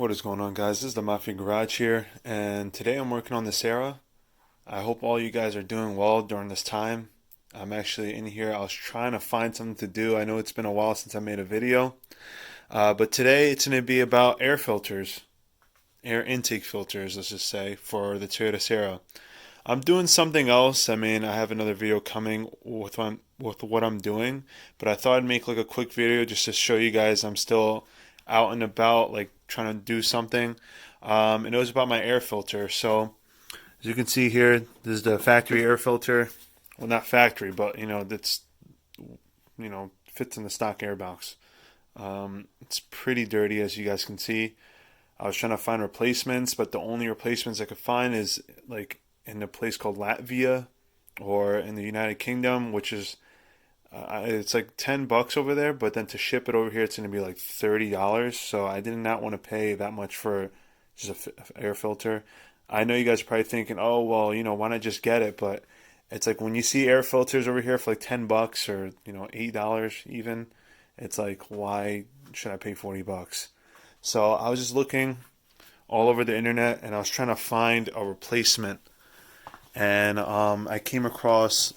What is going on, guys? This is the Maafia Garage here, and today I'm working on the Sera. I hope all you guys are doing well during this time. I'm actually in here. I was trying to find something to do. I know it's been a while since I made a video, but today it's going to be about air filters, air intake filters, let's just say, for the Toyota Sera. I'm doing something else. I mean, I have another video coming with what I'm doing, but I thought I'd make like a quick video just to show you guys I'm still out and about, like trying to do something. And it was about my air filter. So as you can see here, this is the factory air filter. Well, not factory, but that's fits in the stock air box. It's pretty dirty, as you guys can see. I was trying to find replacements, but the only replacements I could find is like in a place called Latvia or in the United Kingdom, which is it's like $10 over there, but then to ship it over here, it's going to be like $30. So I did not want to pay that much for just an air filter. I know you guys are probably thinking, oh, well, why not just get it? But it's like when you see air filters over here for like $10 or, $8 even, it's like, why should I pay $40? So I was just looking all over the internet and I was trying to find a replacement. And I came across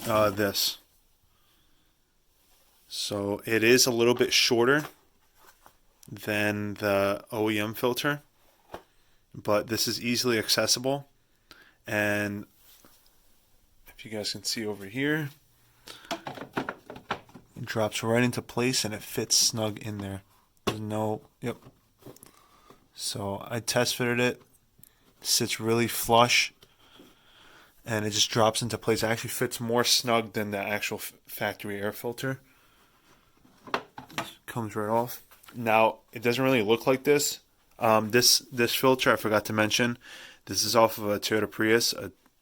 this. So it is a little bit shorter than the OEM filter, but this is easily accessible. And if you guys can see over here, it drops right into place and it fits snug in there. There's no, yep. So I test fitted it, sits really flush, and it just drops into place. It actually fits more snug than the actual factory air filter. Comes right off. Now it doesn't really look like this. This filter, I forgot to mention, this is off of a Toyota Prius.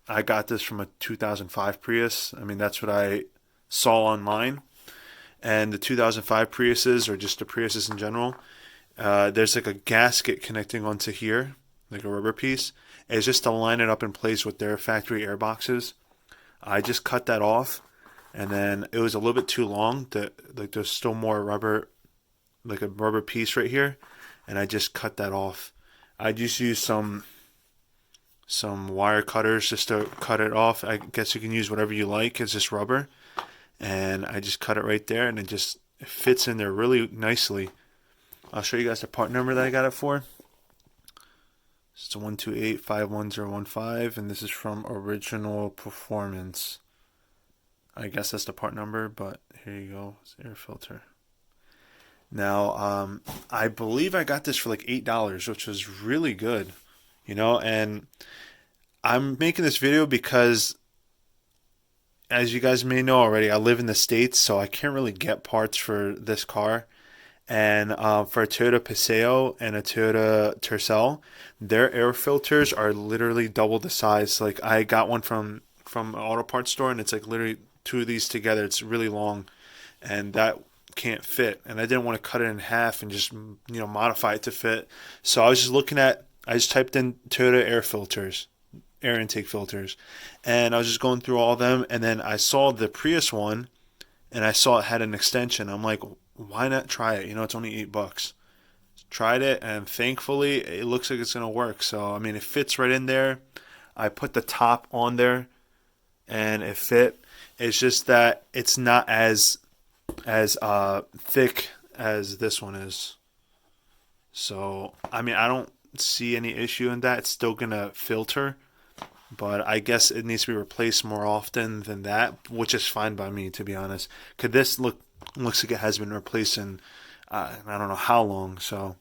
I got this from a 2005 Prius. I mean, that's what I saw online. And the 2005 Priuses, or just the Priuses in general, there's like a gasket connecting onto here, like a rubber piece. It's just to line it up in place with their factory air boxes. I just cut that off, and then it was a little bit too long. Like there's still more rubber, like a rubber piece right here, and I just cut that off. I just used some wire cutters just to cut it off. I guess you can use whatever you like. It's just rubber, and I just cut it right there, and it fits in there really nicely. I'll show you guys the part number that I got it for. It's a 128-51015, and this is from Original Performance. I guess that's the part number, but here you go. It's air filter. Now, I believe I got this for like $8, which was really good, and I'm making this video because, as you guys may know already, I live in the States, so I can't really get parts for this car. And for a Toyota Paseo and a Toyota Tercel, their air filters are literally double the size. Like I got one from an auto parts store, and it's like literally two of these together. It's really long, and that can't fit. And I didn't want to cut it in half and just modify it to fit. So I just typed in Toyota air filters, air intake filters, and I was just going through all of them. And then I saw the Prius one, and I saw it had an extension. I'm like, why not try it? It's only $8. Tried it, and thankfully it looks like it's gonna work. So I mean, it fits right in there. I put the top on there, and it fit. It's just that it's not as thick as this one is. So I mean, I don't see any issue in that. It's still gonna filter, but I guess it needs to be replaced more often than that, which is fine by me, to be honest. Could this looks like it has been replaced in I don't know how long. So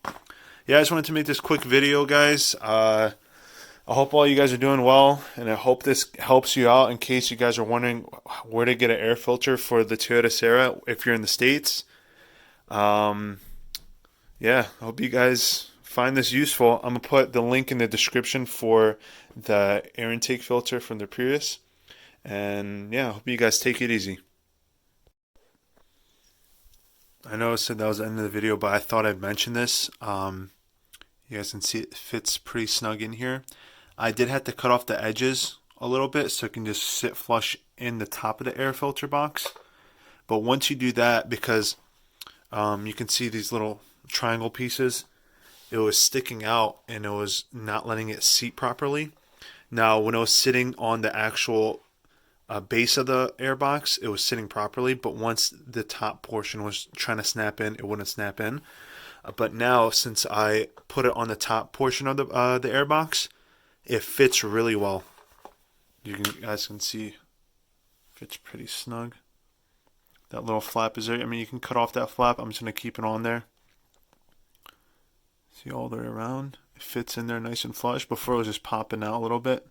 yeah, I just wanted to make this quick video, guys. I hope all you guys are doing well, and I hope this helps you out in case you guys are wondering where to get an air filter for the Toyota Sera if you're in the States. Yeah, I hope you guys find this useful. I'm going to put the link in the description for the air intake filter from the Prius. And yeah, I hope you guys take it easy. I know I said that was the end of the video, but I thought I'd mention this. You guys can see it fits pretty snug in here. I did have to cut off the edges a little bit so it can just sit flush in the top of the air filter box. But once you do that, because you can see these little triangle pieces, it was sticking out and it was not letting it seat properly. Now, when it was sitting on the actual base of the airbox, it was sitting properly, but once the top portion was trying to snap in, it wouldn't snap in. But now, since I put it on the top portion of the airbox, it fits really well. You guys can see, fits pretty snug. That little flap is there. I mean, you can cut off that flap. I'm just gonna keep it on there. See, all the way around, it fits in there nice and flush. Before it was just popping out a little bit.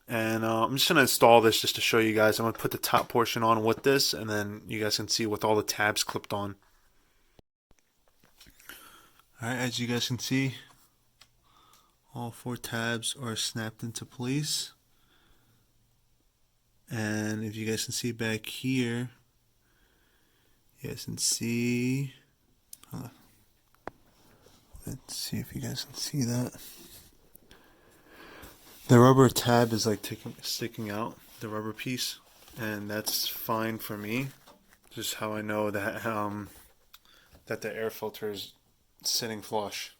And I'm just going to install this just to show you guys. I'm going to put the top portion on with this, and then you guys can see with all the tabs clipped on. Alright, as you guys can see, all 4 tabs are snapped into place. And if you guys can see back here, you guys can see, let's see if you guys can see that. The rubber tab is like sticking out, the rubber piece, and that's fine for me. Just how I know that that the air filter is sitting flush.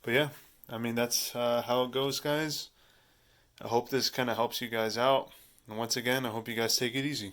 But yeah, I mean that's how it goes, guys. I hope this kind of helps you guys out. And once again, I hope you guys take it easy.